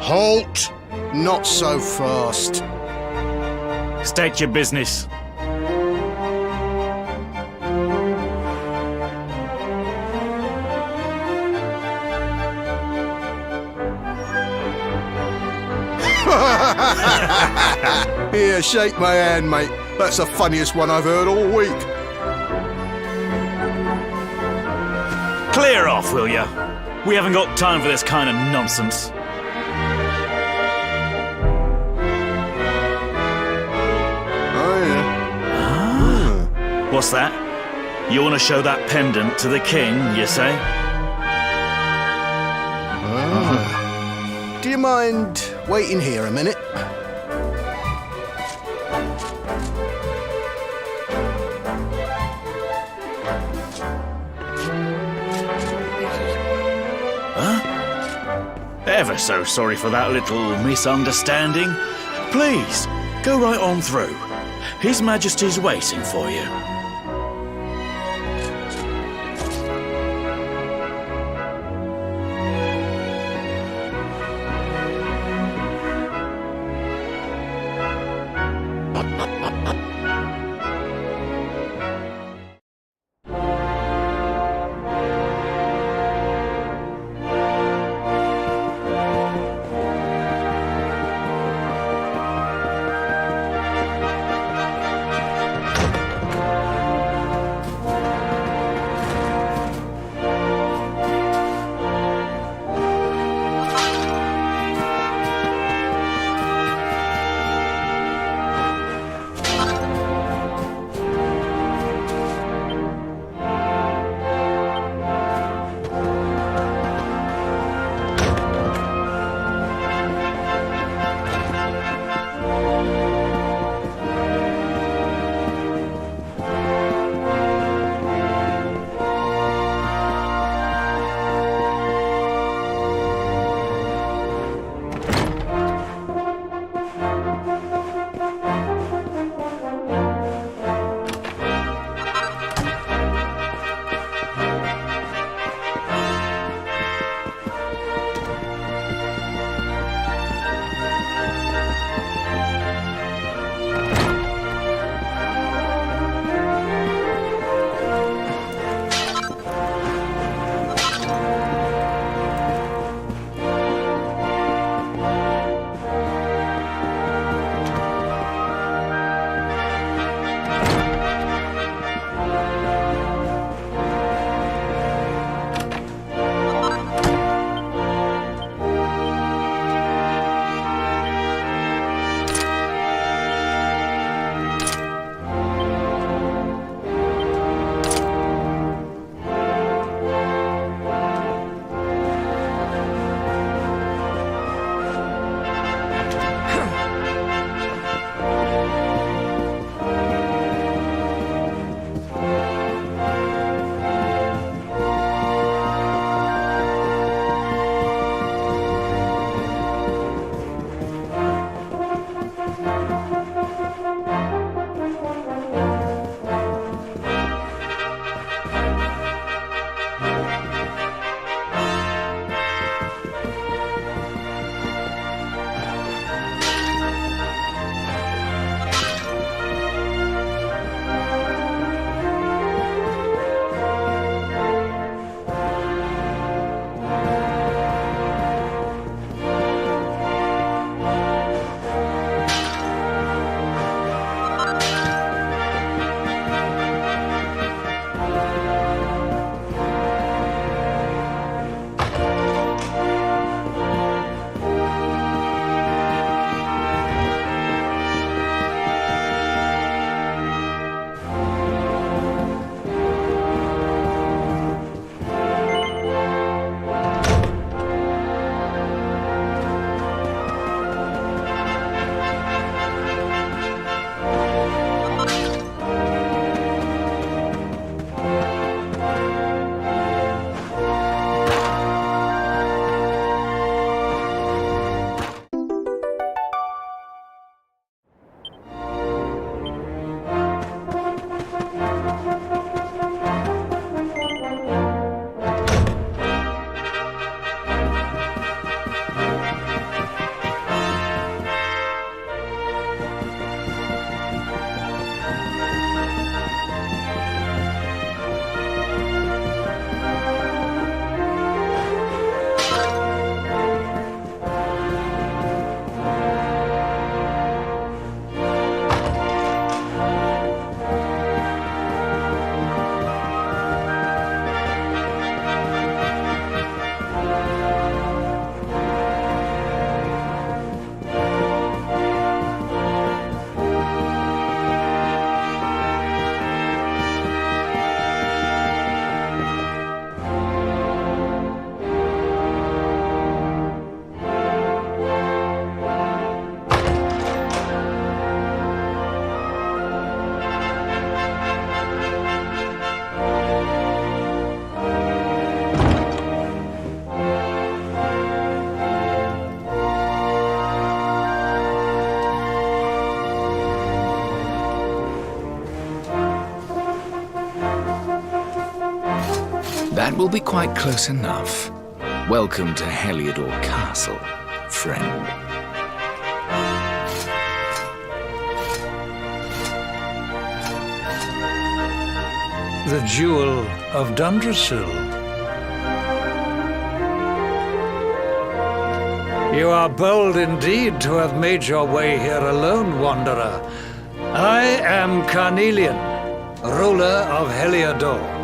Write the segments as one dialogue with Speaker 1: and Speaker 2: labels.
Speaker 1: Halt! Not so fast.
Speaker 2: State your business.
Speaker 1: Here, shake my hand, mate. That's the funniest one I've heard all week.
Speaker 2: Clear off, will ya? We haven't got time for this kind of nonsense.
Speaker 1: Oh, yeah.
Speaker 2: What's that? You want to show that pendant to the king, you say?
Speaker 1: Do you mind waiting here a minute?
Speaker 2: Ever so sorry for that little misunderstanding. Please, go right on through. His Majesty's waiting for you.
Speaker 3: That will be quite close enough. Welcome to Heliodor Castle, friend.
Speaker 4: The Jewel of Dundrasil. You are bold indeed to have made your way here alone, Wanderer. I am Carnelian, ruler of Heliodor.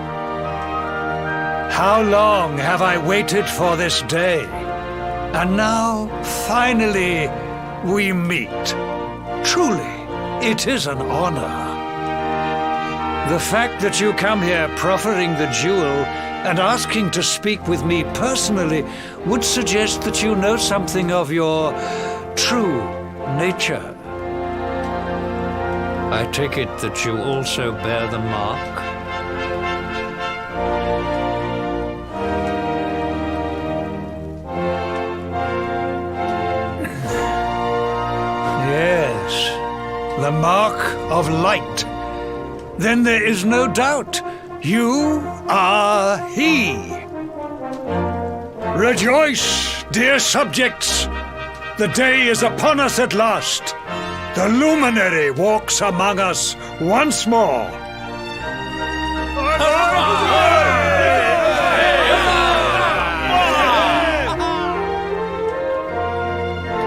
Speaker 4: How long have I waited for this day? And now, finally, we meet. Truly, it is an honor. The fact that you come here proffering the jewel and asking to speak with me personally would suggest that you know something of your true nature. I take it that you also bear the mark? Yes, the mark of light. Then there is no doubt. You are he. Rejoice, dear subjects. The day is upon us at last. The luminary walks among us once more.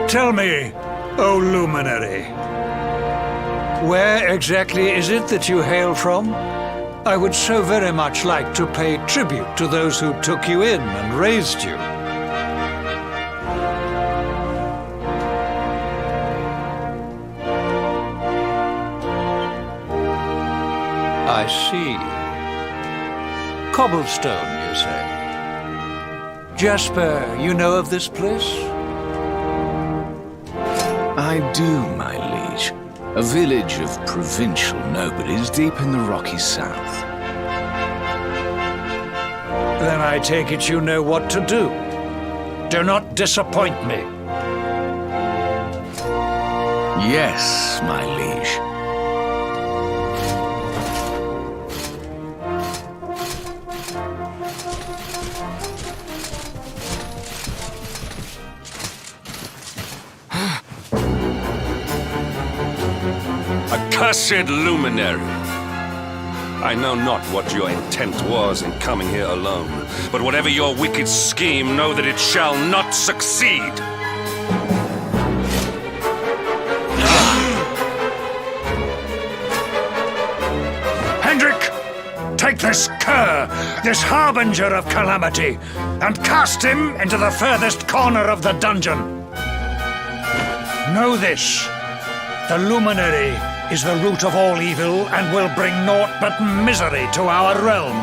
Speaker 4: Tell me, O luminary, where exactly is it that you hail from? I would so very much like to pay tribute to those who took you in and raised you. I see. Cobblestone, you say? Jasper, you know of this place?
Speaker 3: I do, my liege. A village of provincial nobles deep in the rocky south.
Speaker 4: Then I take it you know what to do. Do not disappoint me.
Speaker 3: Yes, my liege.
Speaker 5: Accursed luminary! I know not what your intent was in coming here alone, but whatever your wicked scheme, know that it shall not succeed!
Speaker 4: Hendrik! Take this cur, this harbinger of calamity, and cast him into the furthest corner of the dungeon. Know this. The luminary is the root of all evil and will bring naught but misery to our realm.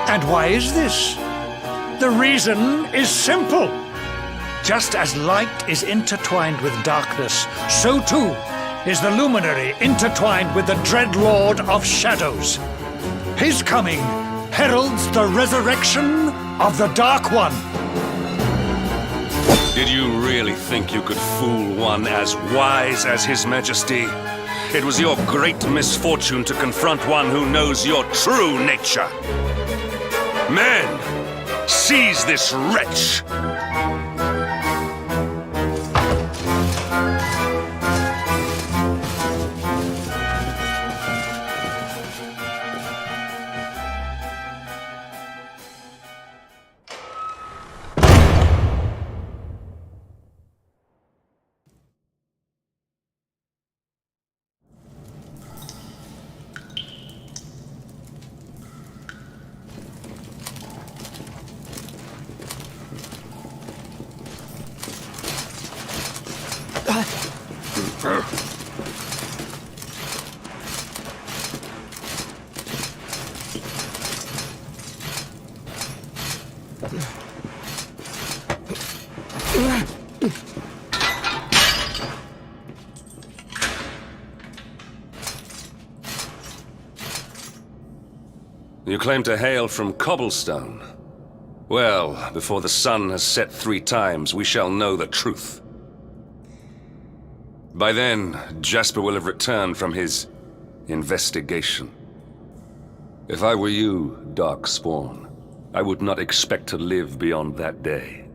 Speaker 4: And why is this? The reason is simple. Just as light is intertwined with darkness, so too is the luminary intertwined with the dread lord of shadows. His coming heralds the resurrection of the Dark One.
Speaker 5: Did you really think you could fool one as wise as His Majesty? It was your great misfortune to confront one who knows your true nature. Men, seize this wretch! You claim to hail from Cobblestone. Well, before the sun has set 3 times, we shall know the truth. By then, Jasper will have returned from his investigation. If I were you, Darkspawn, I would not expect to live beyond that day.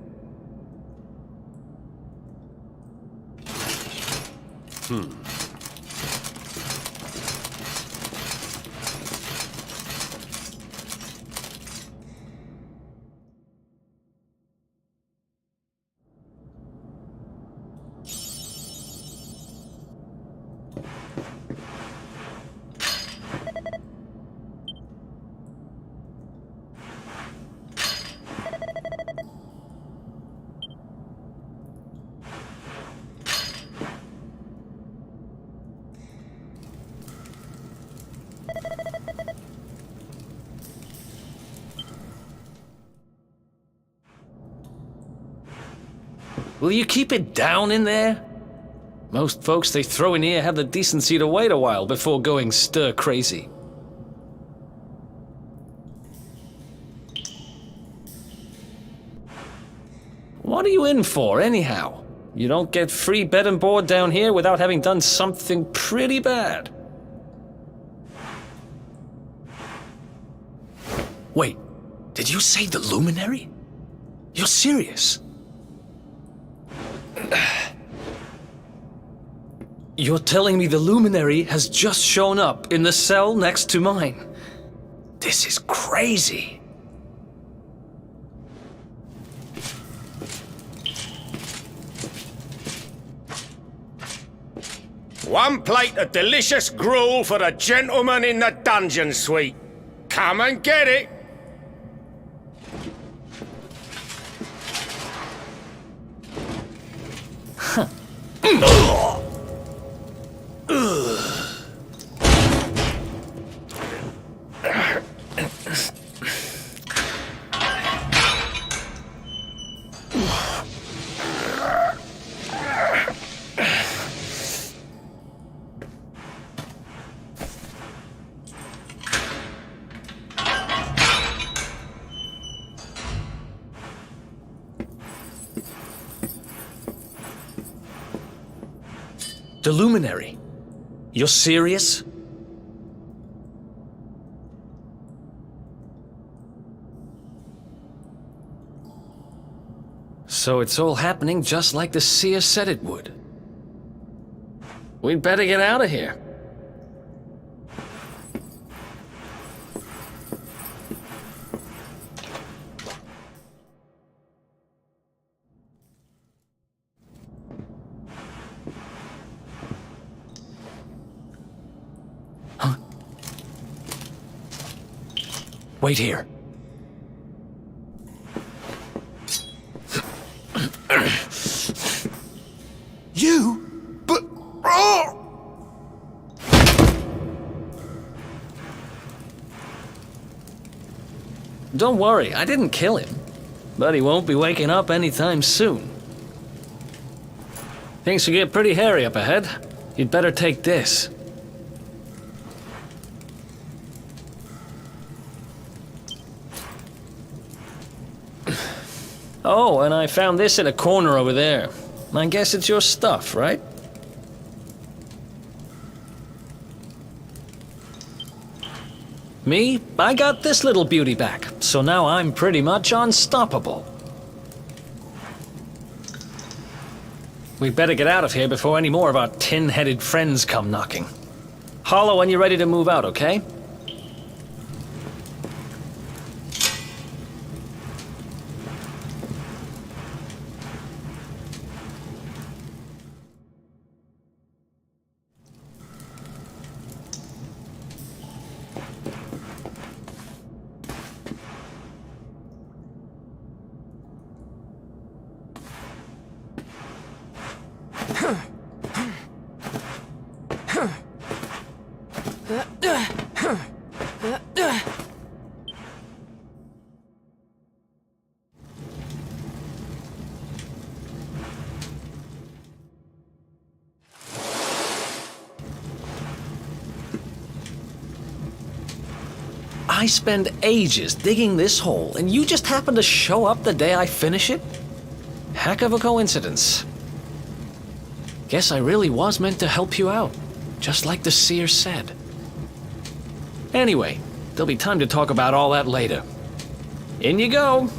Speaker 6: Will you keep it down in there? Most folks they throw in here have the decency to wait a while before going stir crazy. What are you in for, anyhow? You don't get free bed and board down here without having done something pretty bad. Wait, did you say the Luminary? You're serious? You're telling me the Luminary has just shown up in the cell next to mine? This is crazy.
Speaker 7: One plate of delicious gruel for the gentleman in the dungeon suite. Come and get it.
Speaker 6: The Luminary? You're serious? So it's all happening just like the seer said it would. We'd better get out of here. Wait here.
Speaker 1: You? But... Oh!
Speaker 6: Don't worry, I didn't kill him. But he won't be waking up anytime soon. Things will get pretty hairy up ahead. You'd better take this. Oh, and I found this in a corner over there. I guess it's your stuff, right? Me? I got this little beauty back, so now I'm pretty much unstoppable. We'd better get out of here before any more of our tin-headed friends come knocking. Holler when you're ready to move out, okay? I spend ages digging this hole, and you just happen to show up the day I finish it? Heck of a coincidence. Guess I really was meant to help you out, just like the seer said. Anyway, There'll be time to talk about all that later. In you go.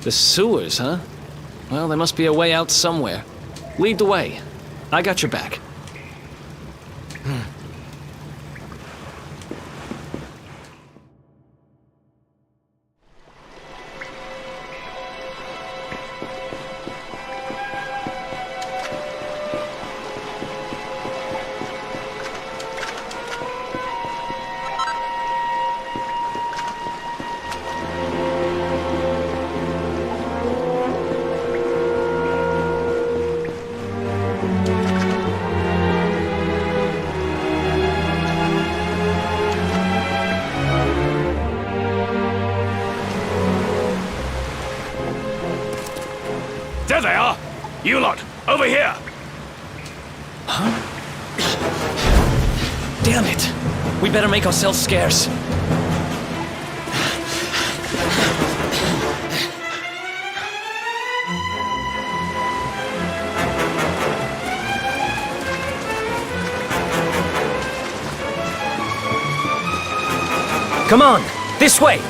Speaker 6: The sewers, huh? Well, there must be a way out somewhere. Lead the way. I got your back.
Speaker 2: There they are! You lot, over here!
Speaker 6: Damn it! We better make ourselves scarce. Come on! This way!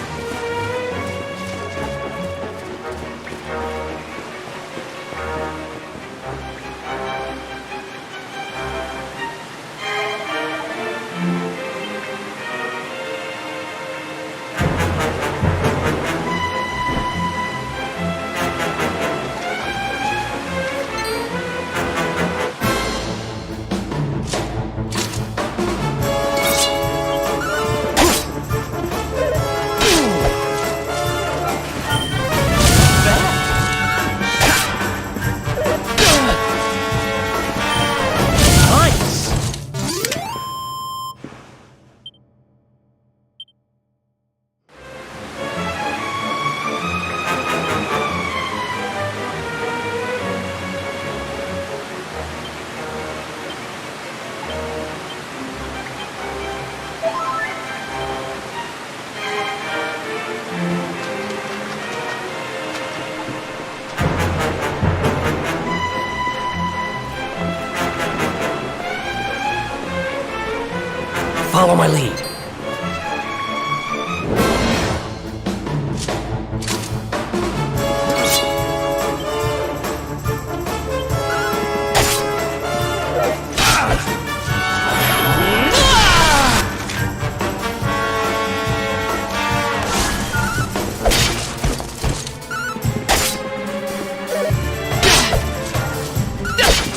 Speaker 6: Follow my lead.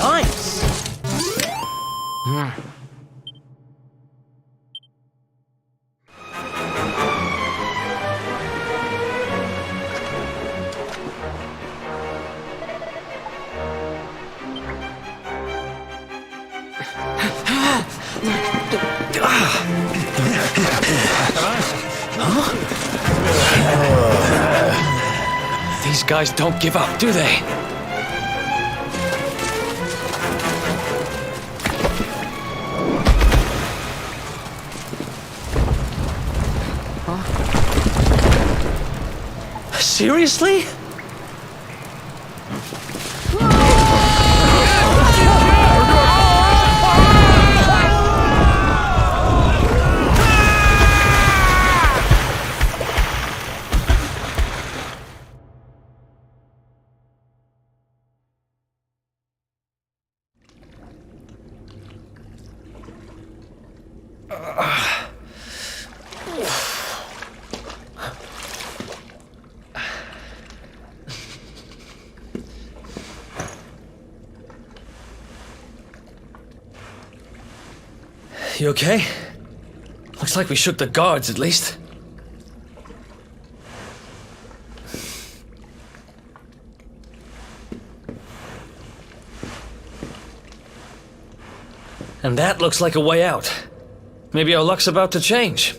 Speaker 6: Nice. These guys don't give up, do they? Seriously? You okay? Looks like we shook the guards, at least. And that looks like a way out. Maybe our luck's about to change.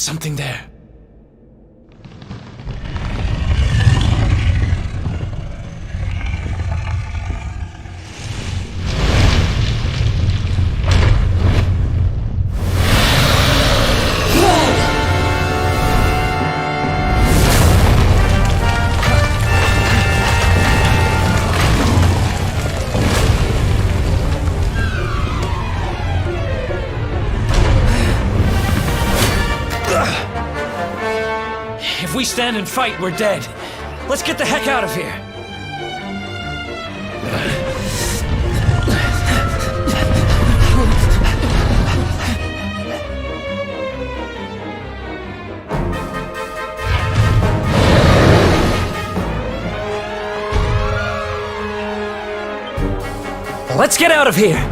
Speaker 6: something there. If we stand and fight, we're dead. Let's get the heck out of here. Let's get out of here.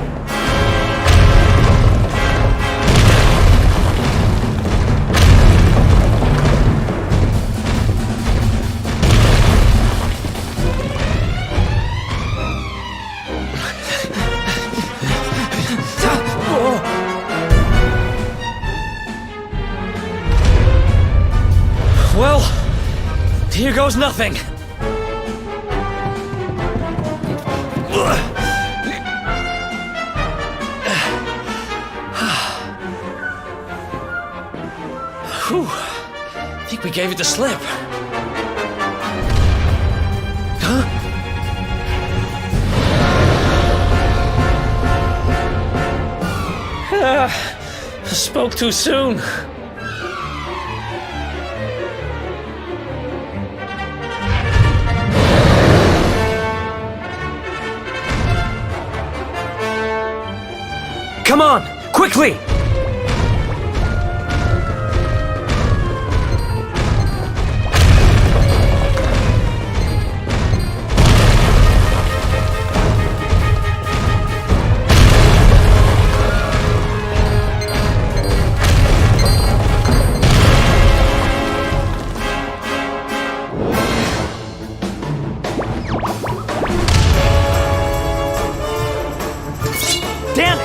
Speaker 6: Well, here goes nothing. Whew. I think we gave it the slip. Huh? Spoke too soon. Come on, quickly! Damn it!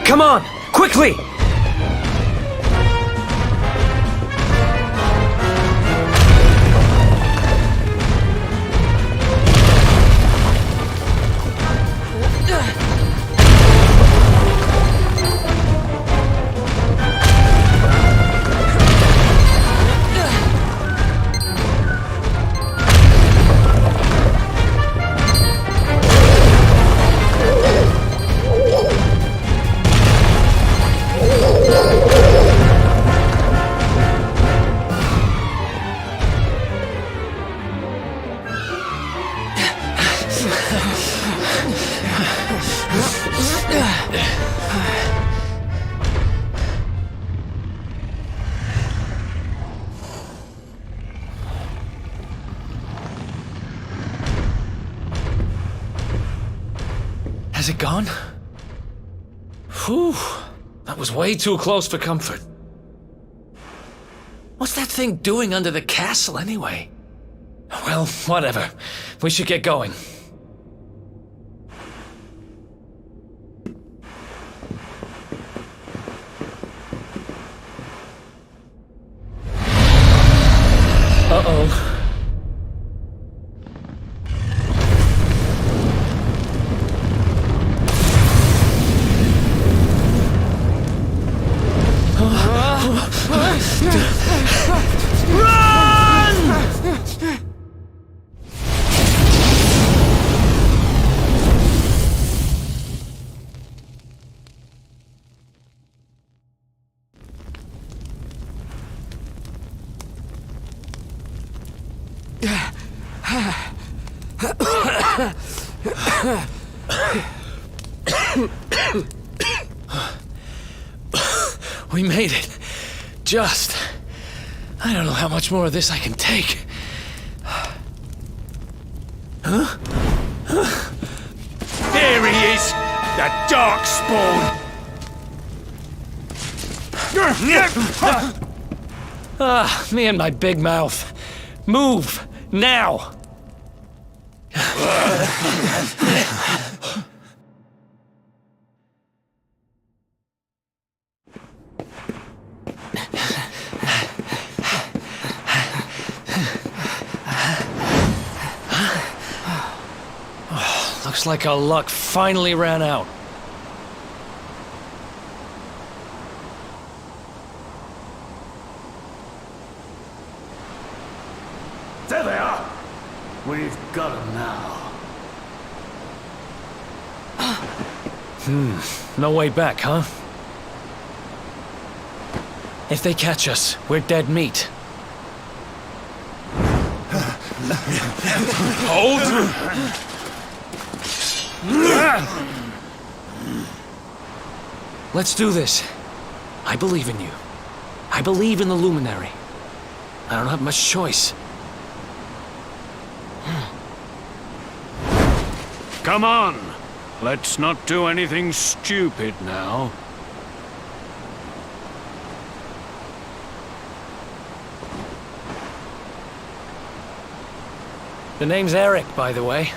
Speaker 6: Come on, quickly! Has it gone? Whew, that was way too close for comfort. What's that thing doing under the castle anyway? Well, whatever. We should get going. Uh-oh. We made it. Just. I don't know how much more of this I can take. Huh?
Speaker 7: There he is! The Darkspawn!
Speaker 6: Ah, me and my big mouth. Move! Now! Looks like our luck finally ran out.
Speaker 4: There they are! We've got them now.
Speaker 6: No way back, huh? If they catch us, we're dead meat.
Speaker 5: Hold!
Speaker 6: Let's do this. I believe in you. I believe in the Luminary. I don't have much choice.
Speaker 4: Come on! Let's not do anything stupid now.
Speaker 6: The name's Eric, by the way.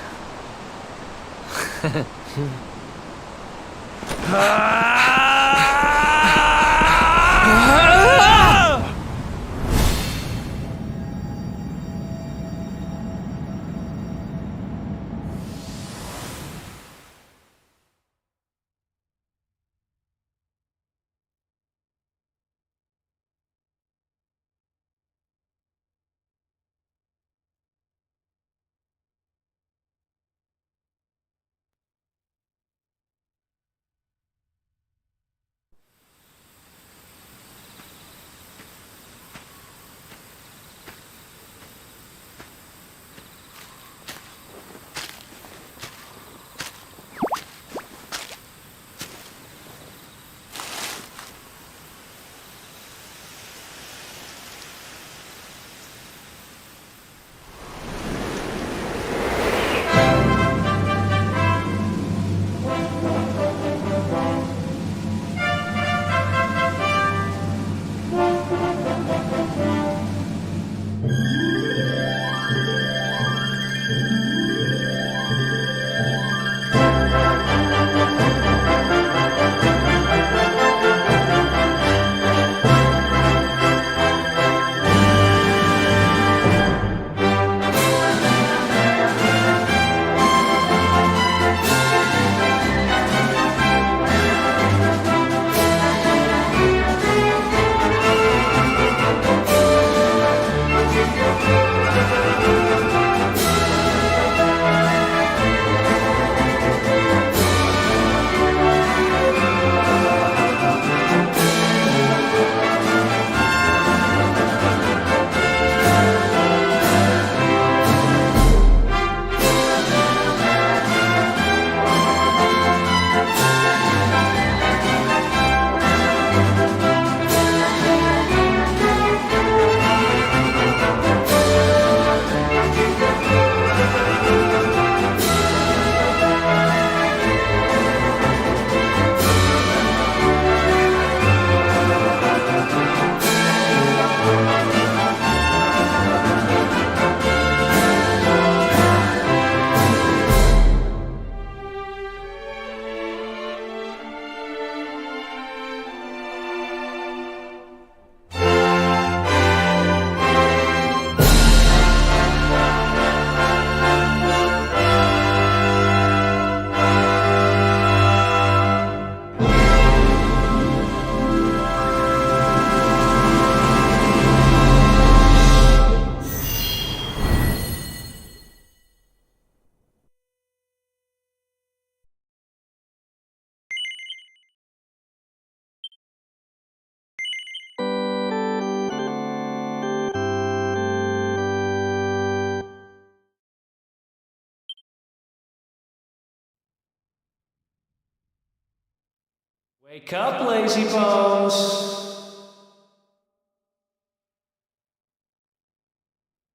Speaker 6: Wake up, lazy bones!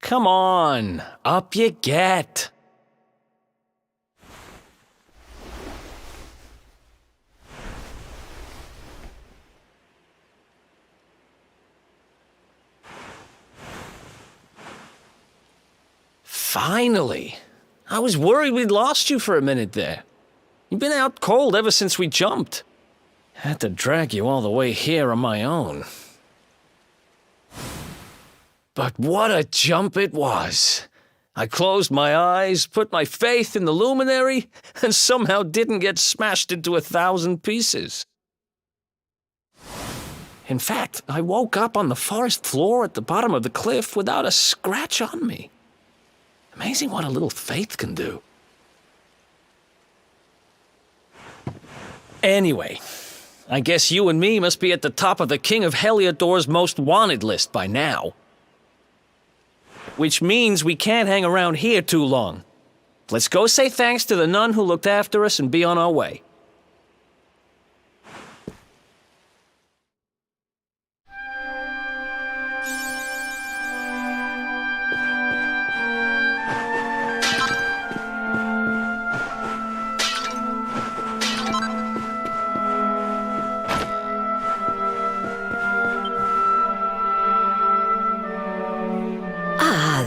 Speaker 6: Come on, up you get! Finally. I was worried we'd lost you for a minute there. You've been out cold ever since we jumped. Had to drag you all the way here on my own. But what a jump it was. I closed my eyes, put my faith in the luminary, and somehow didn't get smashed into 1,000 pieces. In fact, I woke up on the forest floor at the bottom of the cliff without a scratch on me. Amazing what a little faith can do. Anyway, I guess you and me must be at the top of the King of Heliodor's most wanted list by now. Which means we can't hang around here too long. Let's go say thanks to the nun who looked after us and be on our way.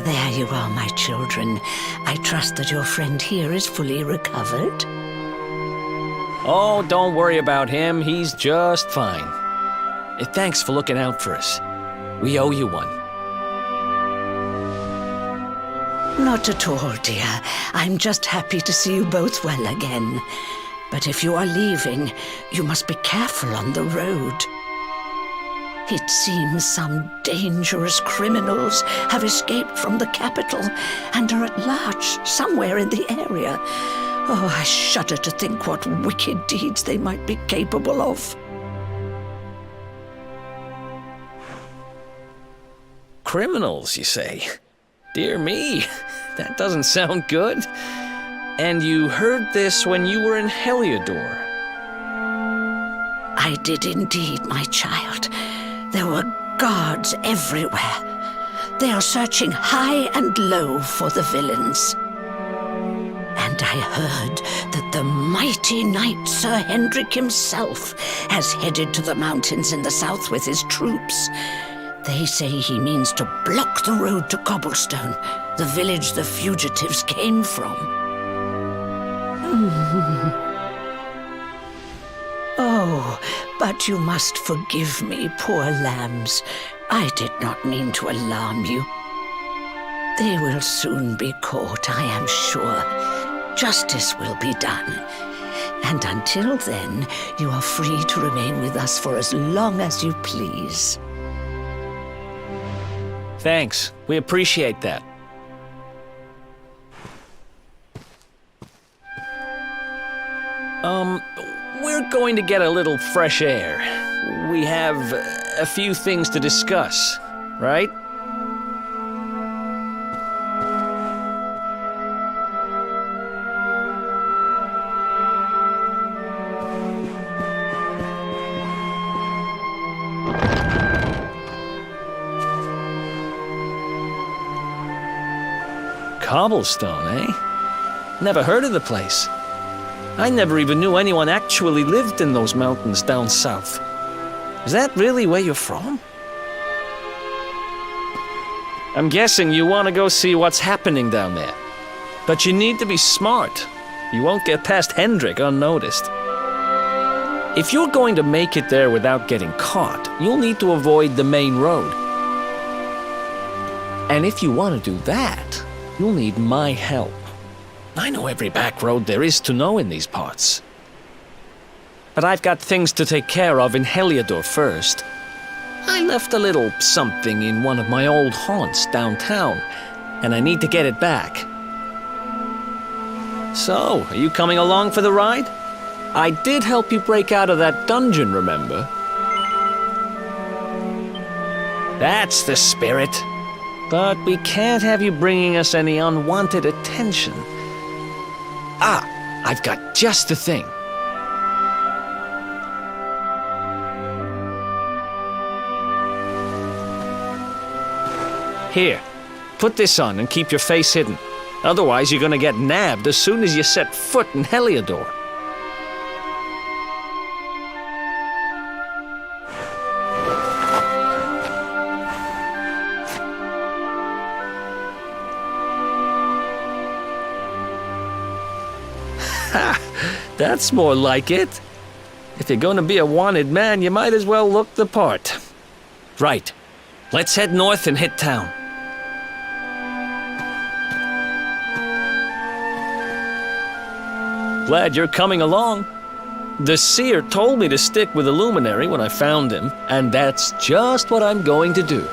Speaker 8: There you are, my children. I trust that your friend here is fully recovered.
Speaker 6: Oh, don't worry about him. He's just fine. Thanks for looking out for us. We owe you one.
Speaker 8: Not at all, dear. I'm just happy to see you both well again. But if you are leaving, you must be careful on the road. It seems some dangerous criminals have escaped from the capital and are at large somewhere in the area. Oh, I shudder to think what wicked deeds they might be capable of.
Speaker 6: Criminals, you say? Dear me, that doesn't sound good. And you heard this when you were in Heliodor?
Speaker 8: I did indeed, my child. There were guards everywhere. They are searching high and low for the villains. And I heard that the mighty knight Sir Hendrik himself has headed to the mountains in the south with his troops. They say he means to block the road to Cobblestone, the village the fugitives came from. Oh, but you must forgive me, poor lambs. I did not mean to alarm you. They will soon be caught, I am sure. Justice will be done. And until then, you are free to remain with us for as long as you please.
Speaker 6: Thanks. We appreciate that. We're going to get a little fresh air. We have a few things to discuss, right? Cobblestone, eh? Never heard of the place. I never even knew anyone actually lived in those mountains down south. Is that really where you're from? I'm guessing you want to go see what's happening down there. But you need to be smart. You won't get past Hendrik unnoticed. If you're going to make it there without getting caught, you'll need to avoid the main road. And if you want to do that, you'll need my help. I know every back road there is to know in these parts. But I've got things to take care of in Heliodor first. I left a little something in one of my old haunts downtown, and I need to get it back. So, are you coming along for the ride? I did help you break out of that dungeon, remember? That's the spirit. But we can't have you bringing us any unwanted attention. Ah, I've got just the thing. Here, put this on and keep your face hidden. Otherwise, you're gonna get nabbed as soon as you set foot in Heliodor. That's more like it. If you're gonna be a wanted man, you might as well look the part. Right. Let's head north and hit town. Glad you're coming along. The seer told me to stick with the luminary when I found him, and that's just what I'm going to do.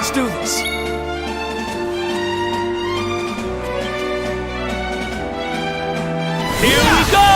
Speaker 6: Let's do this. Here we go!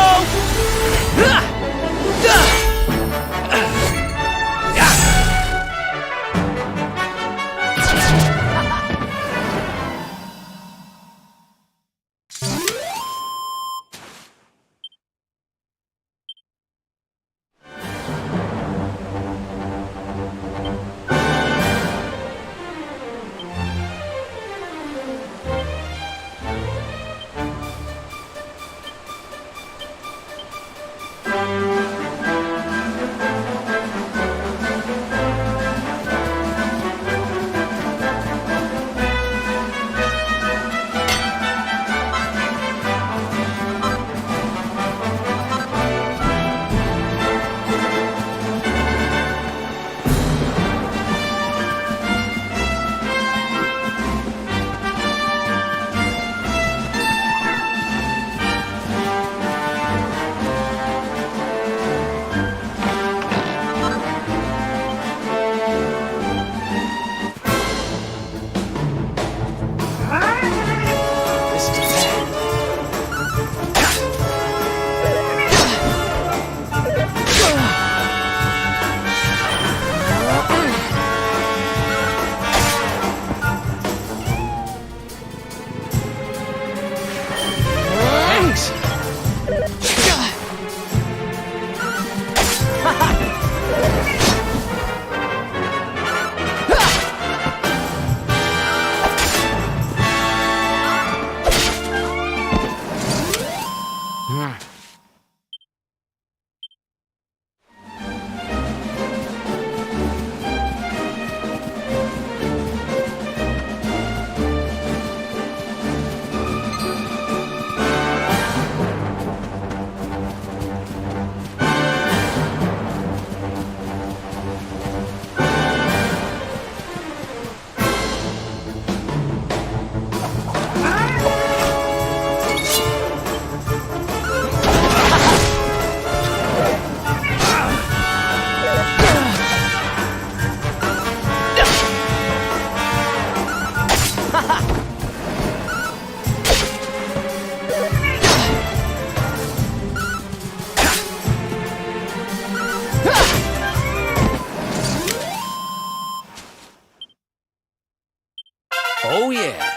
Speaker 6: Oh yeah.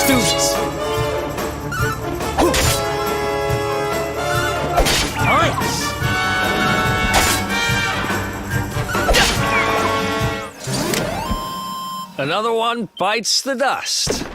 Speaker 6: do this. Nice. Another one bites the dust.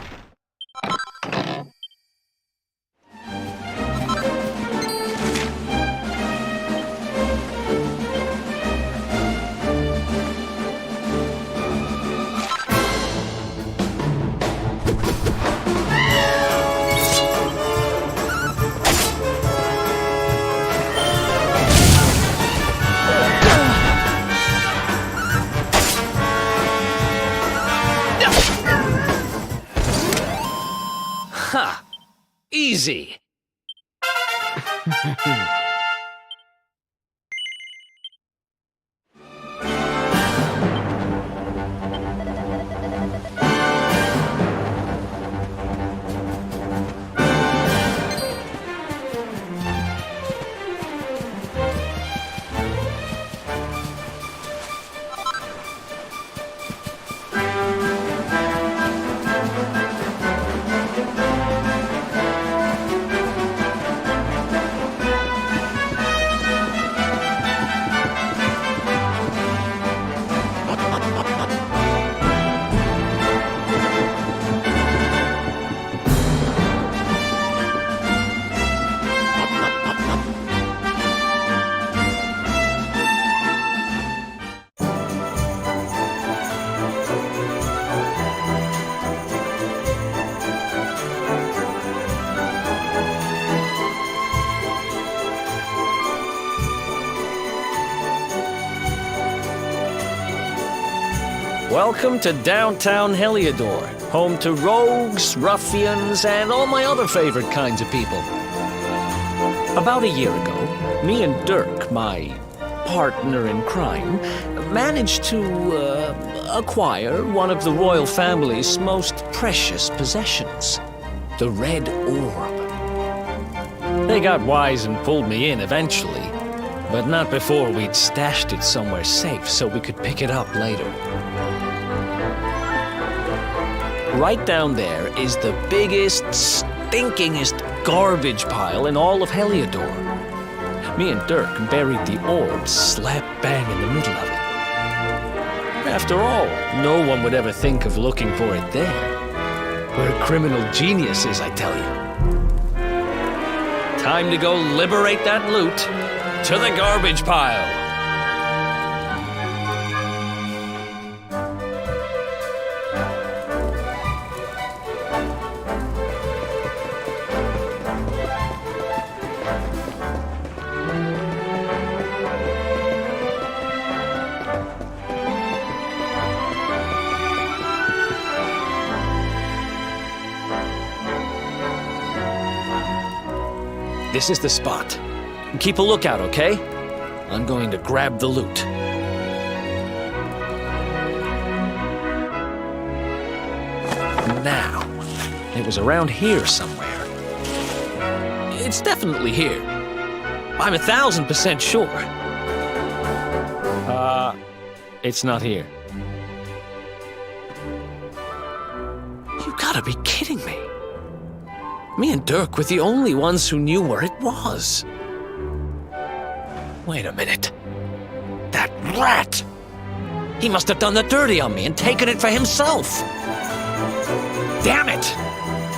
Speaker 6: Ha! Easy. Welcome to downtown Heliodor, home to rogues, ruffians, and all my other favorite kinds of people. About a year ago, me and Dirk, my partner in crime, managed to acquire one of the royal family's most precious possessions, the Red Orb. They got wise and pulled me in eventually, but not before we'd stashed it somewhere safe so we could pick it up later. Right down there is the biggest, stinkingest garbage pile in all of Heliodor. Me and Dirk buried the orb slap bang in the middle of it. After all, no one would ever think of looking for it there. We're criminal geniuses, I tell you. Time to go liberate that loot to the garbage pile. This is the spot. Keep a lookout, okay? I'm going to grab the loot. Now, it was around here somewhere. It's definitely here. I'm 1,000% sure. It's not here. You gotta be kidding me. Me and Dirk were the only ones who knew where it was. Wait a minute. That rat! He must have done the dirty on me and taken it for himself. Damn it!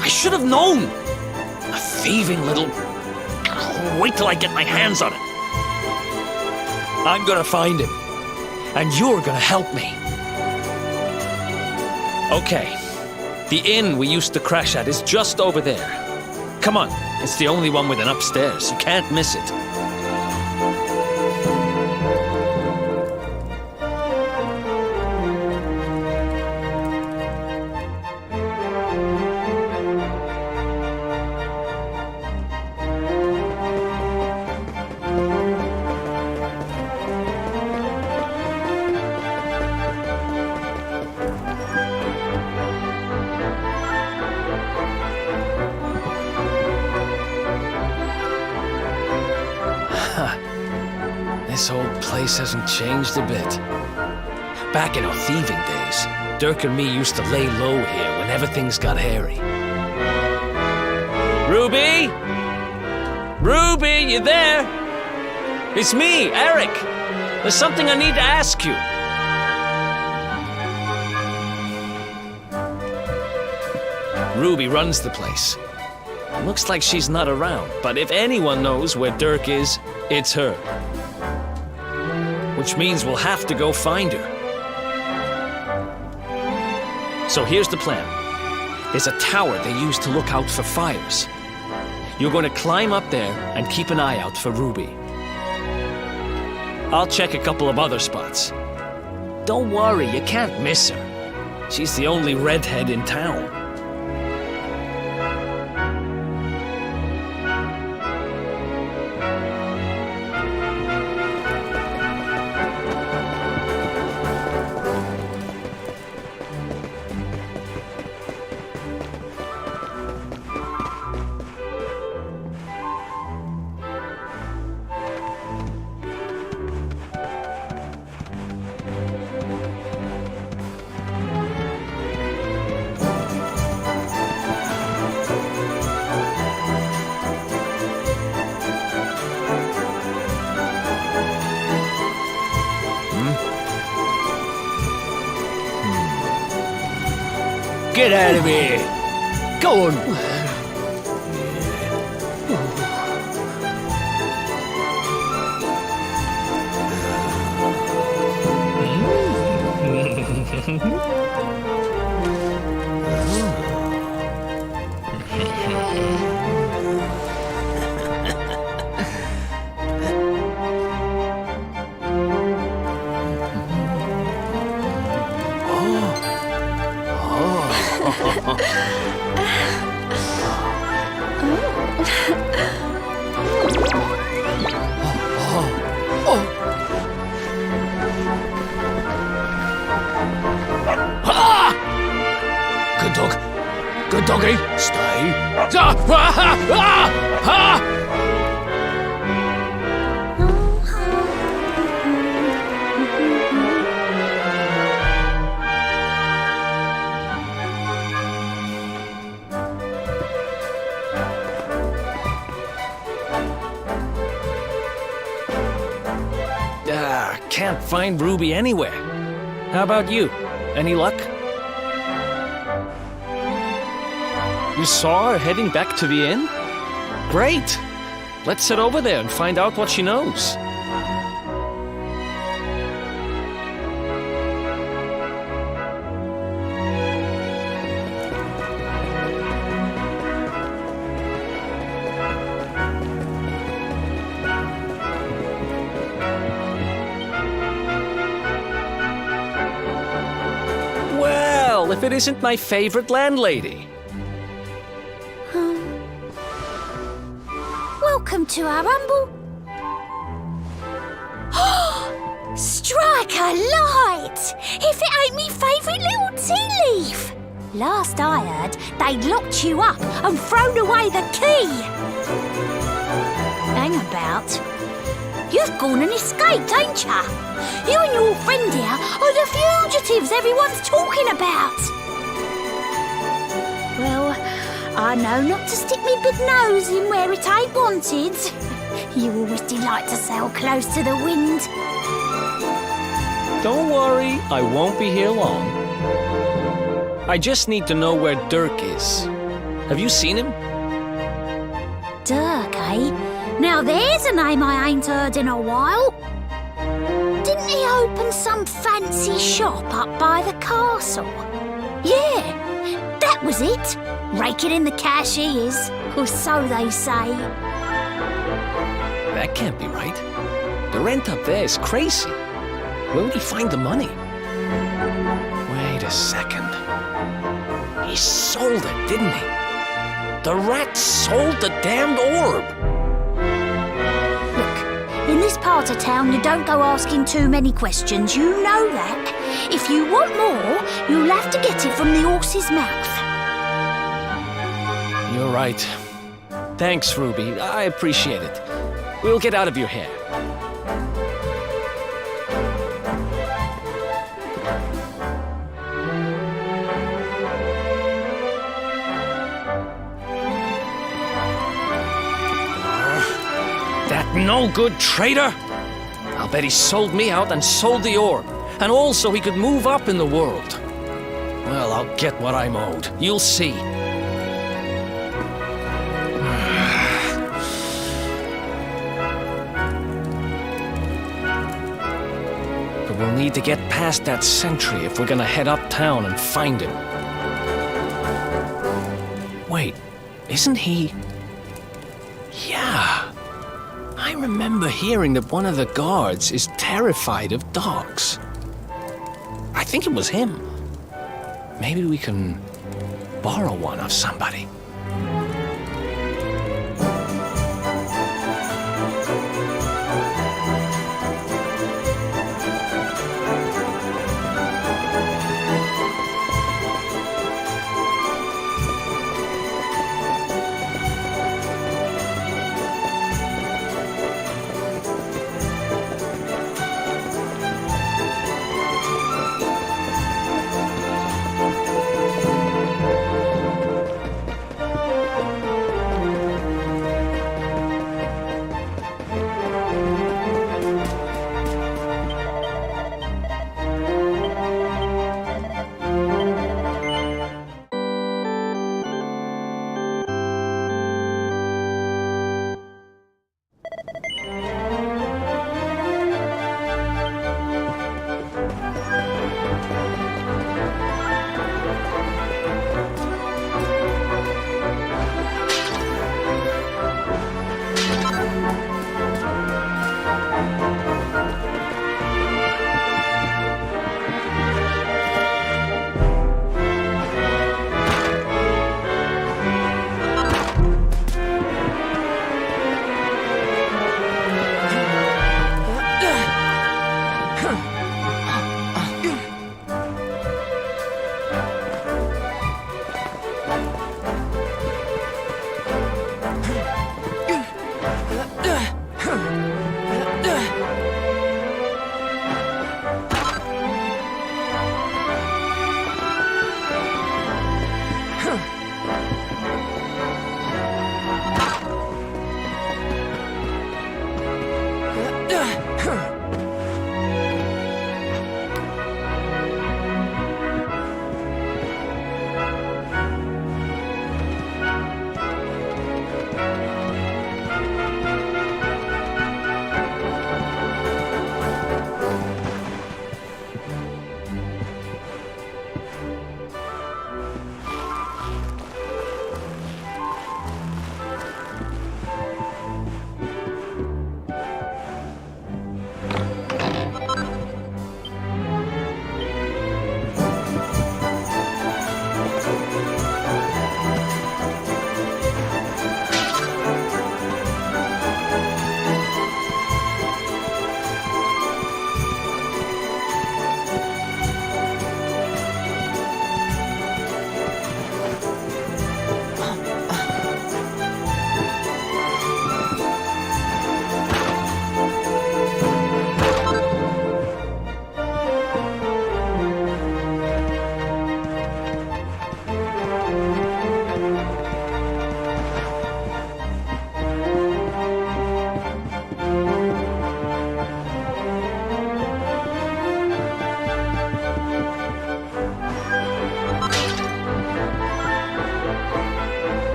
Speaker 6: I should have known! A thieving little... Wait till I get my hands on it. I'm gonna find him. And you're gonna help me. Okay. The inn we used to crash at is just over there. Come on, it's the only one with an upstairs. You can't miss it. This whole place hasn't changed a bit. Back in our thieving days, Dirk and me used to lay low here whenever things got hairy. Ruby? Ruby, you there? It's me, Eric. There's something I need to ask you. Ruby runs the place. Looks like she's not around, but if anyone knows where Dirk is, it's her. Which means we'll have to go find her. So here's the plan. There's a tower they use to look out for fires. You're going to climb up there and keep an eye out for Ruby. I'll check a couple of other spots. Don't worry, you can't miss her. She's the only redhead in town.
Speaker 9: Get out of here! Go on! Good dog. Good doggy. Stay.
Speaker 6: Can't find Ruby anywhere. How about you? Any luck? You saw her heading back to the inn? Great! Let's head over there and find out what she knows. Well, if it isn't my favorite landlady.
Speaker 10: Welcome to our humble... Strike a light! If it ain't me favourite little tea leaf! Last I heard, they'd locked you up and thrown away the key! Hang about. You've gone and escaped, ain't ya? You and your friend here are the fugitives everyone's talking about! Well, I know not to stick me big nose in where it ain't wanted. You always delight to sail close to the wind.
Speaker 6: Don't worry, I won't be here long. I just need to know where Dirk is. Have you seen him?
Speaker 10: Dirk, eh? Now there's a name I ain't heard in a while. Didn't he open some fancy shop up by the castle? Yeah, that was it. Raking in the cash he is, or so they say.
Speaker 6: That can't be right. The rent up there is crazy. Where would he find the money? Wait a second. He sold it, didn't he? The rat sold the damned orb.
Speaker 10: Look, in this part of town you don't go asking too many questions, you know that. If you want more, you'll have to get it from the horse's mouth.
Speaker 6: You're right. Thanks, Ruby. I appreciate it. We'll get out of your hair. no good traitor? I'll bet he sold me out and sold the orb, and also he could move up in the world. Well, I'll get what I'm owed. You'll see. But we'll need to get past that sentry if we're gonna head uptown and find him. Wait, isn't he... Yeah. I remember hearing that one of the guards is terrified of dogs. I think it was him. Maybe we can borrow one of somebody.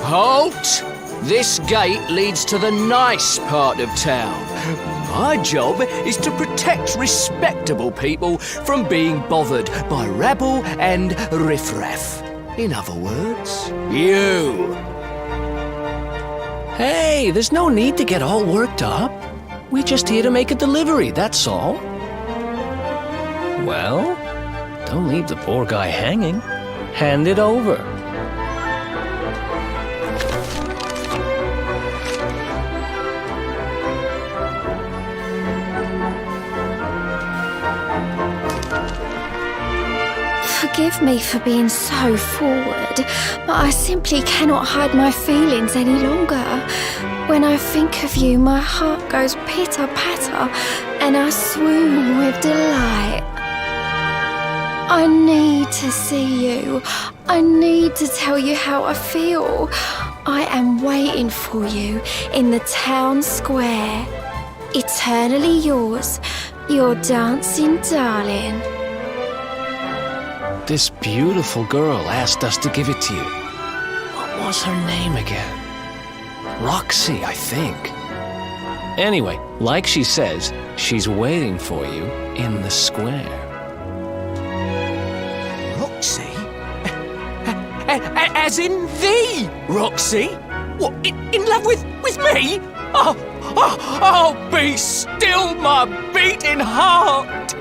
Speaker 9: Halt! This gate leads to the nice part of town. My job is to protect respectable people from being bothered by rabble and riffraff. In other words, you.
Speaker 6: Hey, there's no need to get all worked up. We're just here to make a delivery, that's all. Well, don't leave the poor guy hanging. Hand it over.
Speaker 11: Forgive me for being so forward, but I simply cannot hide my feelings any longer. When I think of you, my heart goes pitter-patter, and I swoon with delight. I need to see you. I need to tell you how I feel. I am waiting for you in the town square. Eternally yours, your dancing darling.
Speaker 6: This beautiful girl asked us to give it to you. What was her name again? Roxy, I think. Anyway, like she says, she's waiting for you in the square.
Speaker 9: Roxy? As in the Roxy? What, in love with me? Oh, be still my beating heart!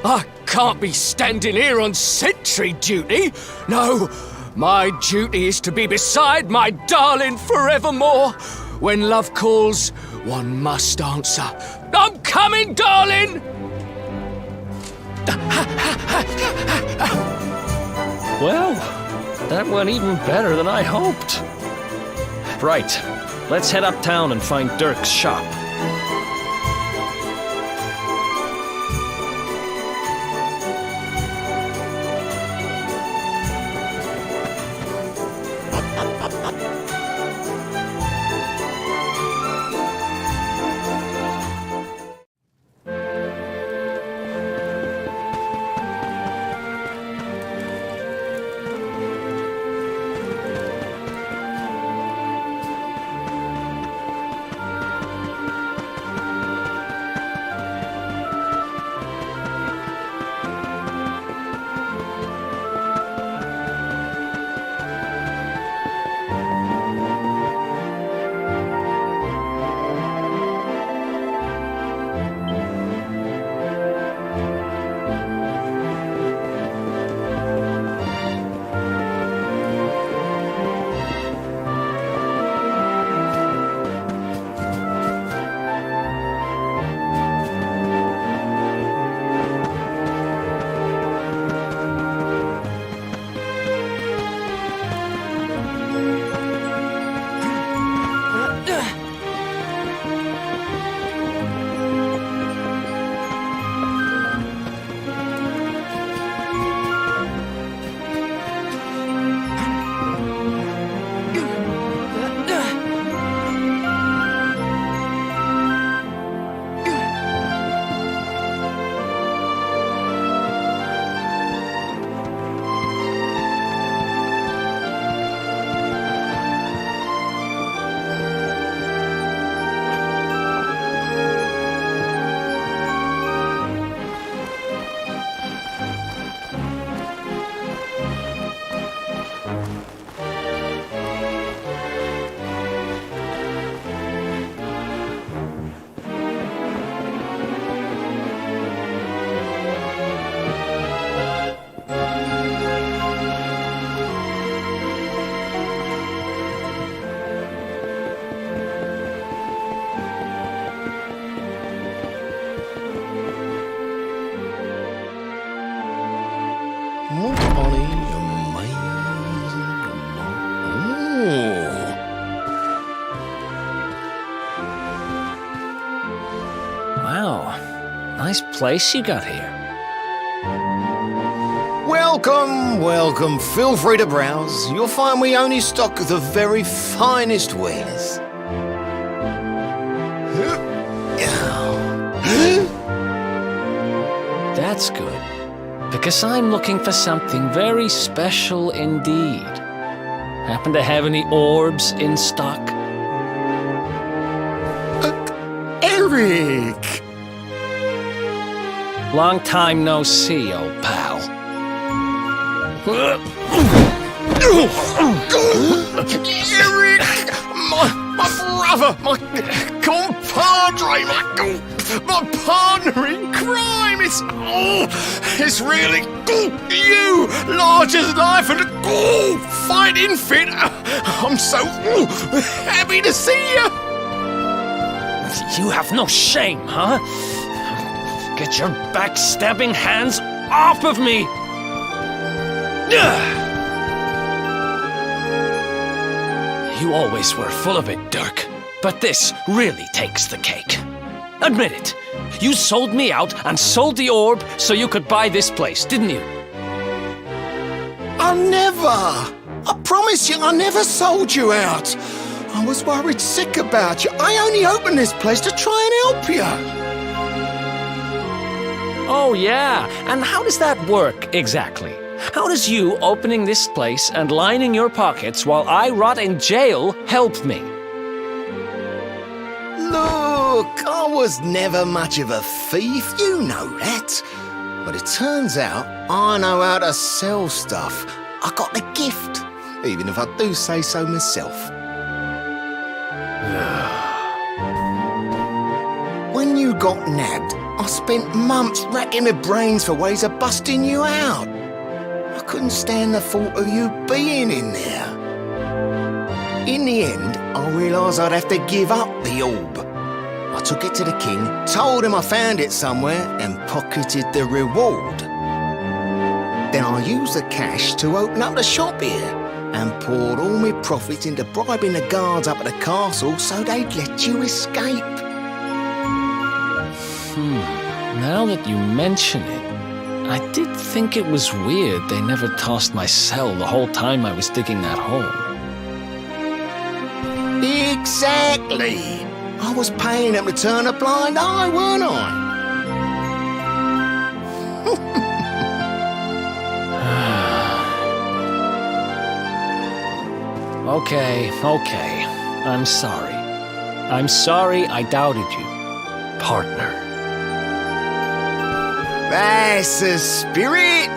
Speaker 9: I can't be standing here on sentry duty. No, my duty is to be beside my darling forevermore. When love calls, one must answer. I'm coming, darling!
Speaker 6: Well, that went even better than I hoped. Right, let's head uptown and find Dirk's shop. Wow, nice place you got here.
Speaker 12: Welcome, welcome. Feel free to browse. You'll find we only stock the very finest wares.
Speaker 6: That's good. Because I'm looking for something very special indeed. Happen to have any orbs in stock?
Speaker 1: Eric!
Speaker 6: Long time no see, old pal.
Speaker 12: Eric! My brother! My compadre! My partner in crime! It's really you! Large as life and fighting fit! I'm so happy to see you!
Speaker 6: You have no shame, huh? Get your backstabbing hands off of me! You always were full of it, Dirk. But this really takes the cake. Admit it. You sold me out and sold the orb so you could buy this place, didn't you?
Speaker 12: I never! I promise you, I never sold you out! I was worried sick about you. I only opened this place to try and help you.
Speaker 6: Oh, yeah. And how does that work, exactly? How does you opening this place and lining your pockets while I rot in jail help me?
Speaker 12: Look, I was never much of a thief, you know that. But it turns out I know how to sell stuff. I got the gift, even if I do say so myself. When you got nabbed, I spent months racking my brains for ways of busting you out. I couldn't stand the thought of you being in there. In the end, I realised I'd have to give up the orb. I took it to the king, told him I found it somewhere, and pocketed the reward. Then I used the cash to open up the shop here, and poured all my profits into bribing the guards up at the castle so they'd let you escape.
Speaker 6: Now that you mention it, I did think it was weird they never tossed my cell the whole time I was digging that hole.
Speaker 12: Exactly! I was paying them to turn a blind eye, weren't I?
Speaker 6: Okay. I'm sorry. I'm sorry I doubted you, partner.
Speaker 12: That's the spirit!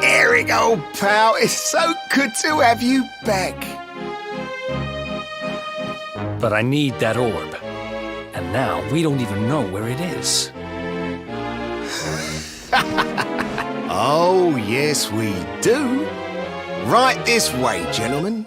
Speaker 12: Eric, old pal, it's so good to have you back.
Speaker 6: But I need that orb. And now we don't even know where it is.
Speaker 12: Oh, yes, we do. Right this way, gentlemen.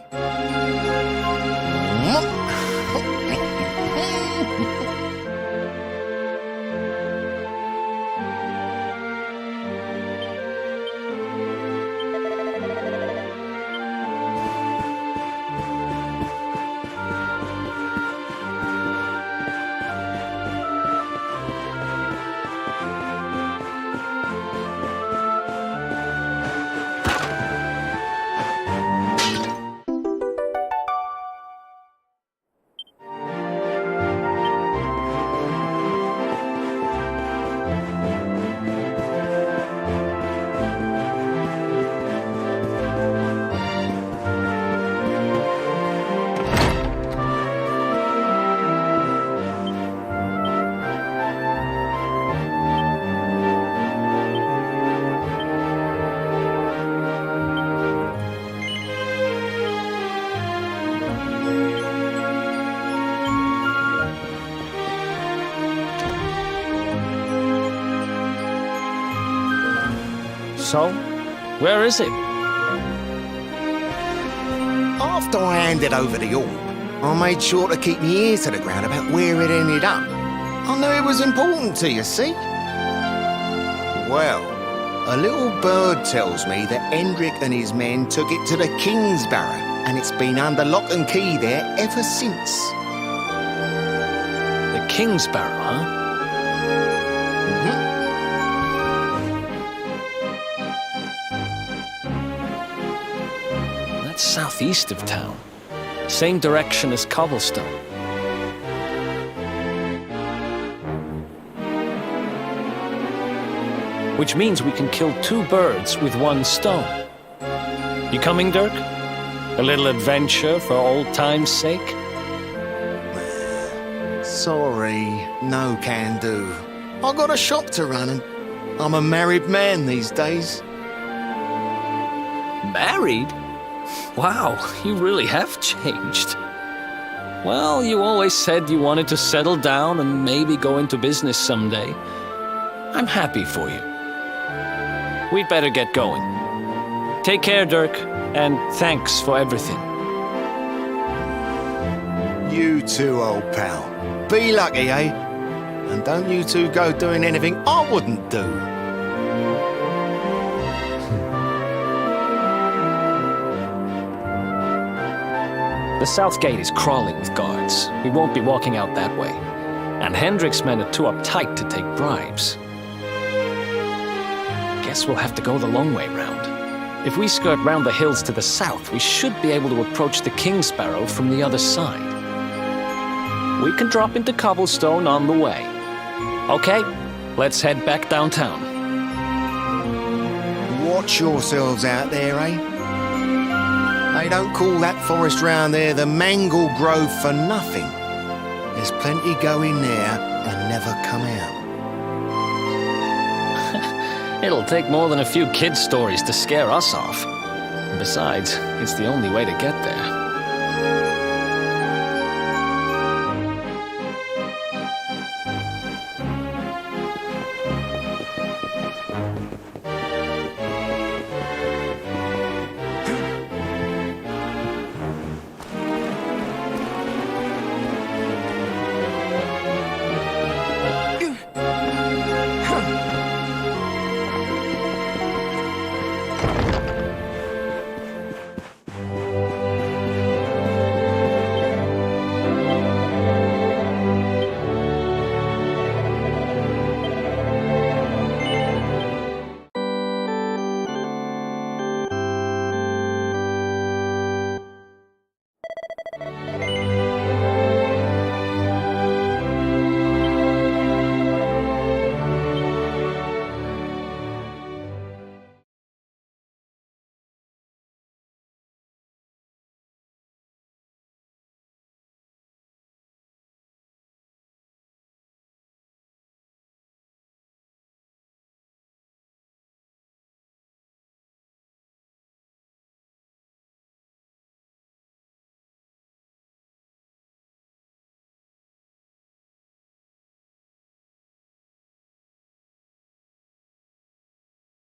Speaker 6: So, where is it?
Speaker 12: After I handed over the orb, I made sure to keep my ears to the ground about where it ended up. I knew it was important to you, see? Well, a little bird tells me that Hendrik and his men took it to the King's Barrow, and it's been under lock and key there ever since.
Speaker 6: The King's Barrow, huh? Southeast of town. Same direction as Cobblestone. which means we can kill 2 birds with 1 stone. You coming, Dirk? A little adventure for old time's sake?
Speaker 12: Sorry, no can do. I got a shop to run and I'm a married man these days.
Speaker 6: Married? Wow, you really have changed. Well, you always said you wanted to settle down and maybe go into business someday. I'm happy for you. We'd better get going. Take care, Dirk, and thanks for everything.
Speaker 12: You too, old pal. Be lucky, eh? And don't you two go doing anything I wouldn't do.
Speaker 6: The south gate is crawling with guards. We won't be walking out that way. And Hendrik's men are too uptight to take bribes. Guess we'll have to go the long way round. If we skirt round the hills to the south, we should be able to approach the King Sparrow from the other side. We can drop into cobblestone on the way. Okay, let's head back downtown.
Speaker 12: Watch yourselves out there, eh? They don't call that forest round there the Mangle Grove for nothing. There's plenty go in there and never come out.
Speaker 6: It'll take more than a few kid stories to scare us off. Besides, it's the only way to get there.